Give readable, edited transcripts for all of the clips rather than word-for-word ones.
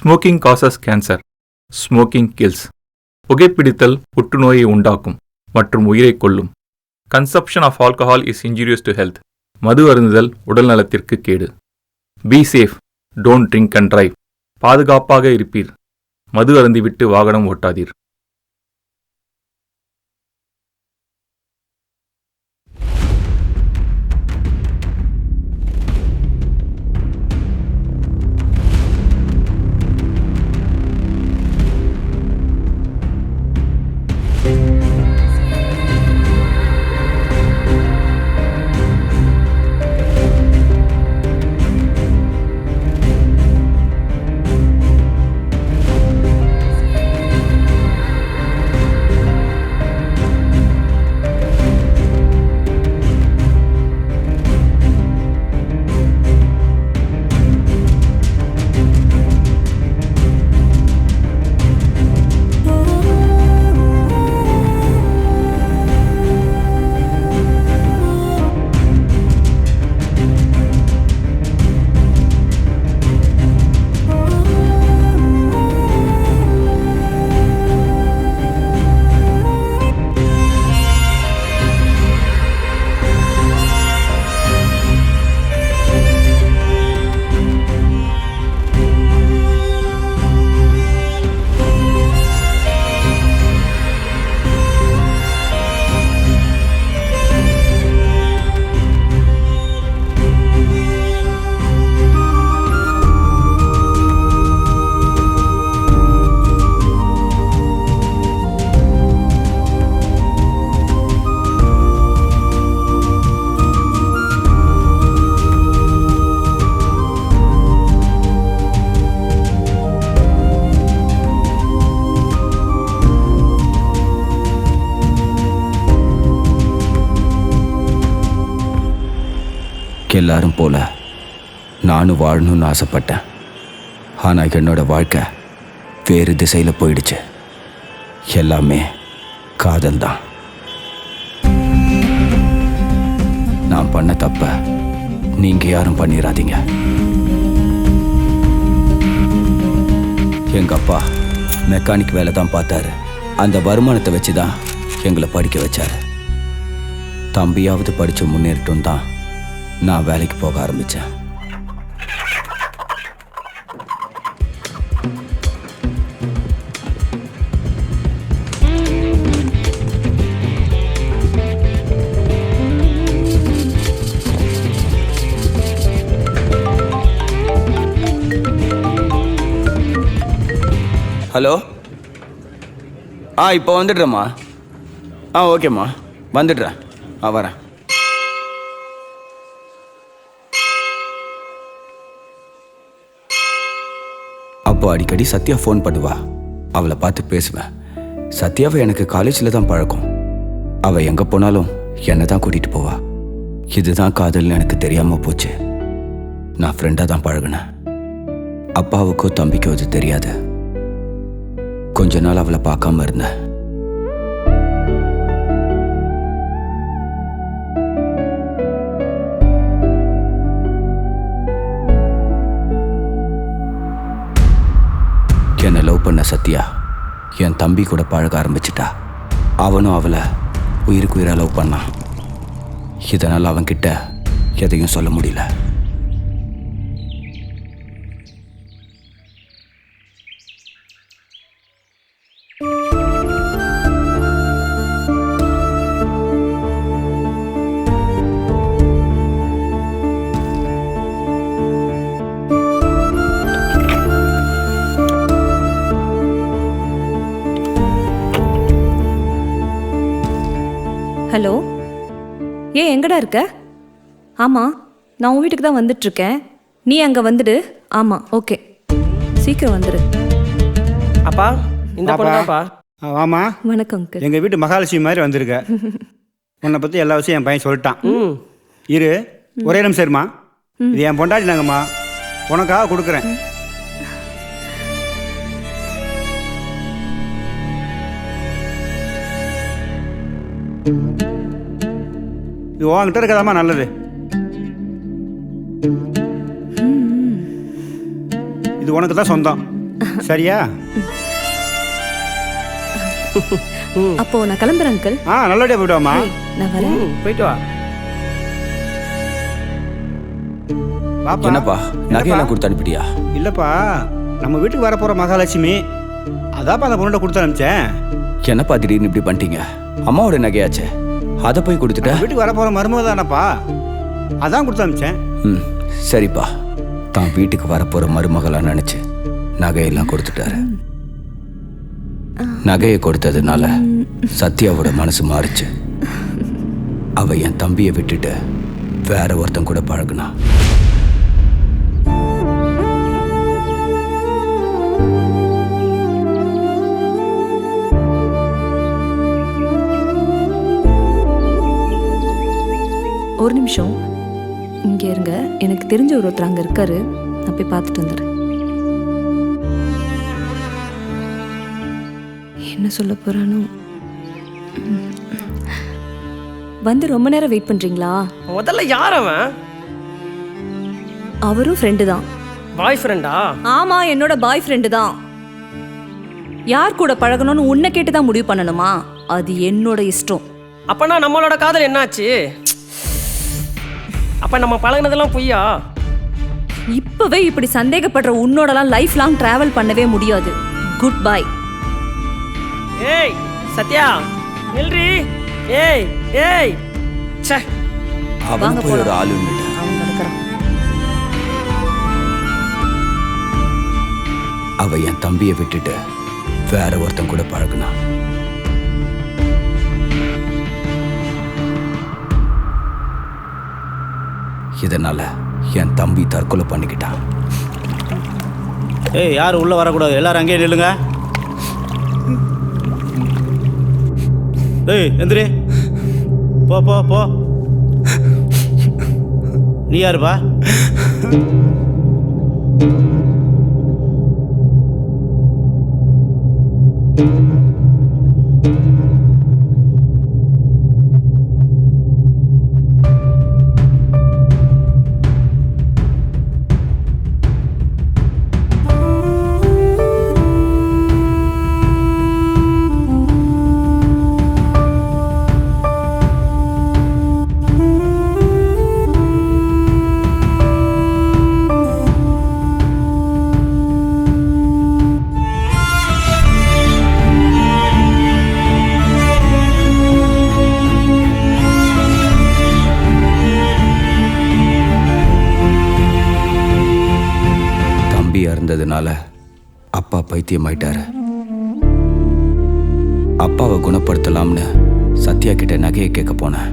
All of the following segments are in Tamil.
Smoking causes cancer. Smoking kills. புகைப்பிடித்தல் புற்றுநோயை உண்டாக்கும் மற்றும் உயிரை கொல்லும். Consumption of alcohol is injurious to health. மது அருந்துதல் உடல் நலத்திற்கு கேடு. Be safe, don't drink and drive. பாதுகாப்பாக இருப்பீர். மது அருந்திவிட்டு வாகனம் ஓட்டாதீர். எல்லாரும் போல நானும் வாழணும்னு ஆசைப்பட்டேன். ஆனால் என்னோட வாழ்க்கை வேறு திசையில் போயிடுச்சு. எல்லாமே காதல் தான். நான் பண்ண தப்ப நீங்கள் யாரும் பண்ணிடாதீங்க. எங்கள் அப்பா மெக்கானிக் வேலை தான் பார்த்தாரு. அந்த வருமானத்தை வச்சு தான் எங்களை படிக்க வச்சாரு. தம்பியாவது படித்து முன்னேறட்டும் தான் நான் வேலைக்கு போக ஆரம்பித்தேன். ஹலோ, இப்போ வந்துடுறேம்மா. ஓகேம்மா, வந்துடுறேன். வரேன். அப்போ அடிக்கடி சத்யா ஃபோன் பண்ணுவா. அவளை பார்த்து பேசுவேன். சத்யாவை எனக்கு காலேஜில் தான் பழக்கம். அவள் எங்கே போனாலும் என்னை தான் கூட்டிகிட்டு போவா. இதுதான் காதல்னு எனக்கு தெரியாமல் போச்சு. நான் ஃப்ரெண்டாக தான் பழகினேன். அப்பாவுக்கோ தம்பிக்கோ அது தெரியாது. கொஞ்ச நாள் அவளை பார்க்காம இருந்தேன். என்னை லவ் பண்ண சத்யா என் தம்பி கூட பழக ஆரம்பிச்சிட்டா. அவனும் அவளை உயிருக்கு உயிராக லவ் பண்ணான். இதனால் அவன்கிட்ட எதையும் சொல்ல முடியல. ஹலோ, ஏன் எங்கடா இருக்க? ஆமாம், நான் உன் வீட்டுக்கு தான் வந்துட்டுருக்கேன். நீ அங்கே வந்துடு. ஆமாம், ஓகே, சீக்கிரம் வந்துடு. அப்பா, இந்த பொண்ணுதான்ப்பா. ஆமா, வணக்கம் அங்கிள். எங்கள் வீட்டு மகாலட்சுமி மாதிரி வந்திருக்க. உன்னை பற்றி எல்லா விஷயம் என் பையன் சொல்லிட்டான். இரு, ஒரே நிமிஷம் இருமா. இது என் பொண்டாட்டி நாங்கம்மா, உனக்காக கொடுக்குறேன். இது உன்கிட்ட இருக்கதாம்மா நல்லது. இது உனக்கு தான் சொந்தம். சரியா? அப்போ நான் கிளம்புறேன் அங்கிள். நல்லபடியா போயிட்டு வாமா. நான் வரேன். போயிட்டு வா. பாப்பா. என்னப்பா நகையெல்லாம் கொடுத்து அனுப்பிட்டியா? இல்லப்பா, நம்ம வீட்டுக்கு வரப்போற மகாலட்சுமி, அதாப்பா அந்த பொண்ணை கொடுத்து அனுப்பிச்சேன். என்னப்பா திடீர்னு இப்படி பண்ணிட்டீங்க? அம்மாவோட நகையாச்சே, அதை போய் கொடுத்துட்ட. வீட்டுக்கு வரப்போற மருமக தானப்பா, அதான் கொடுத்து அனுப்பிச்சேன். ம் சரிப்பா. தான் வீட்டுக்கு வரப்போற மருமகளா நினைச்சு நகையெல்லாம் கொடுத்துட்டாரு. நகையை கொடுத்ததுனால சத்யாவோட மனசு மாறிச்சு. அவ என் தம்பியை விட்டுட்டு வேற ஒருத்தன் கூட பழகுனா. ஒரு நிமிஷம் இங்கே இருங்க. எனக்கு தெரிஞ்ச ஒருத்தர் அங்கே இருக்காரு. நான் போய் பார்த்துட்டு வந்துடுறேன். என்ன சொல்ல போறானோ. வந்து ரொம்ப நேரம் வெயிட் பண்றீங்களா? முதல்ல யார் அவன்? அவரும் ஃப்ரெண்டு தான். பாய் ஃப்ரெண்டா? ஆமா, என்னோட பாய் ஃப்ரெண்டு தான். யார் கூட பழகணும்னு உன்னை கேட்டு தான் முடிவு பண்ணணுமா? அது என்னோட இஷ்டம். அப்பனா நம்மளோட காதல் என்னாச்சு? அப்ப நம்ம பழகினதெல்லாம் பொய்யா? இப்பவே இப்படி சந்தேகப்படுற உன்னோடலாம் லைஃப் லாங் டிராவல் பண்ணவே முடியாது. Good bye. ஏய் சத்யா, நில்றி. ஏய் ஏய், ச்சே. அவன் போய் ஒரு ஆளு அவன் நடக்கிறான். அவ என் தம்பியை விட்டுட்டு வேற ஒருத்தன் கூட பழகுனா. இதனால என் தம்பி தற்கொலை பண்ணிக்கிட்டான். ஏய், யாரும் உள்ள வரக்கூடாது, எல்லாரும் அங்கேயே நில்லுங்க. ஏய் எந்திரி, போ போ போ. நீ யாருப்பா? இருந்ததுனால அப்பா பைத்தியமாயிட்டாரு. அப்பாவை குணப்படுத்தலாம்னு சத்யா கிட்ட நகையை கேட்க போனேன்.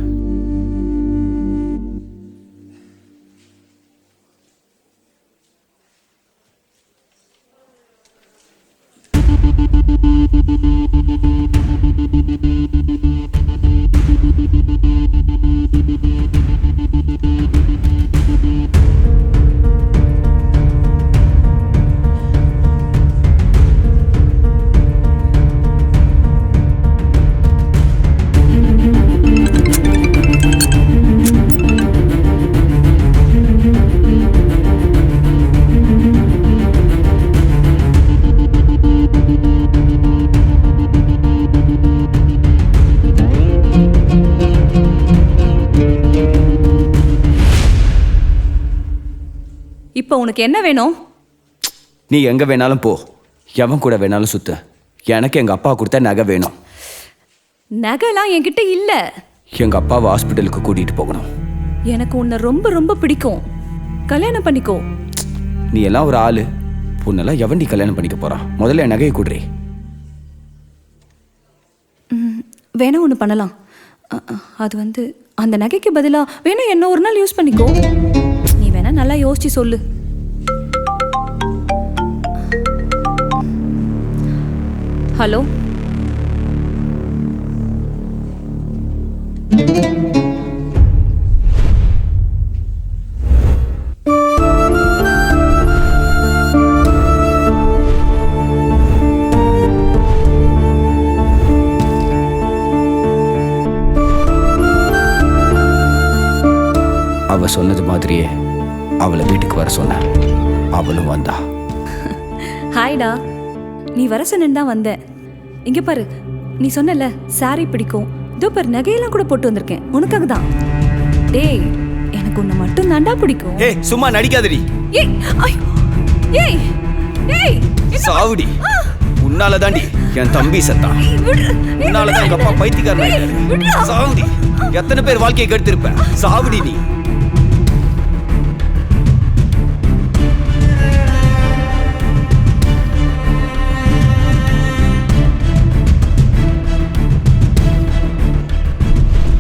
இப்போ உனக்கு என்ன வேணும்? நீ எங்க வேணாலும் போ, எவன் கூட வேணாலும் சுத்த. எனக்கு எங்க அப்பா கொடுத்த நகை வேணும். நகைலாம் என்கிட்ட இல்ல. எங்க அப்பாவை ஹாஸ்பிட்டலுக்கு கூட்டிட்டு போகணும். எனக்கு உன்னை ரொம்ப ரொம்ப பிடிக்கும். கல்யாணம் பண்ணிக்கோ. நீ எல்லாம் ஒரு ஆளு, உன்னெல்லாம் எவன் நீ கல்யாணம் பண்ணிக்க போறான்? முதல்ல என் நகையை கூடுறே. வேணா ஒன்று பண்ணலாம். அது வந்து அந்த நகைக்கு பதிலாக வேணா என்ன ஒரு நாள் யூஸ் பண்ணிக்கோ. நீ வேணா நல்லா யோசிச்சு சொல்லு. ஹலோ, அவ சொன்னது மாதிரியே அவளை வீட்டுக்கு வர சொன்ன. அவளும் வந்தா. ஹாய்டா. நீ வர சொன்னேன்னு தான் வந்தேன். இங்க பாரு, நீ சொன்னல சாரி பிடிக்கும், இதோ பாரு நகையெல்லாம் கூட போட்டு வந்திருக்கேன் உனக்காக தான். டேய், எனக்கு உன்னை மட்டும் தாண்டா பிடிக்கும். ஏய் சும்மா நடிக்காதடி. ஏய் ஐயோ, ஏய் ஏய் சாவுடி. உன்னால தாண்டி என் தம்பி செத்தான். உன்னாலதான் எங்க அப்பா பைத்தியக்காரன். சாவுடி. எத்தனை பேர் வாழ்க்கையை கெடுத்திருப்ப. சாவுடி நீ.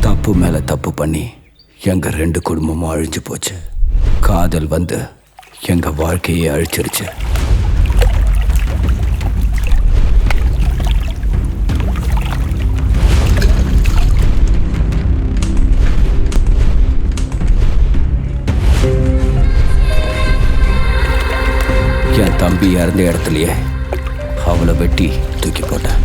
தப்பு மேல தப்பு பண்ணி எங்க 2 குடும்பமும் அழிஞ்சு போச்சு. காதல் வந்து எங்க வாழ்க்கையை அழிச்சிருச்சு. என் தம்பி இறந்த இடத்துலயே அவளை வெட்டி தூக்கி போட்டேன்.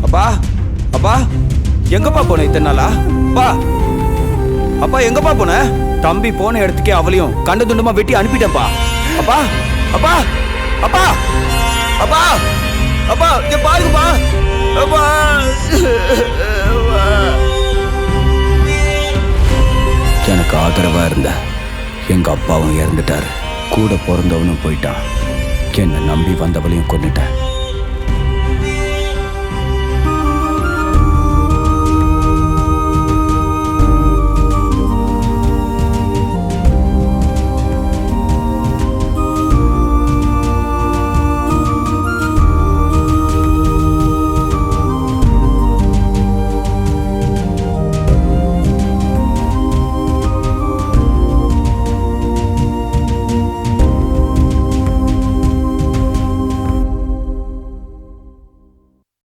அப்பா அப்பா எங்கப்பா போன இத்தனை நாளா? அப்பா அப்பா எங்கப்பா போன? தம்பி போன இடத்துக்கே அவளையும் கண்ட துண்டமா வெட்டி அனுப்பிட்டேன்ப்பா. அப்பா அப்பா அப்பா அப்பா அப்பா இங்க பாருங்கப்பா. அப்பா எனக்கு ஆதரவா இருந்த எங்க அப்பாவும் இறந்துட்டாரு. கூட பிறந்தவனும் போயிட்டான். என்னை நம்பி வந்தவளையும் கொன்னுட்டேன்.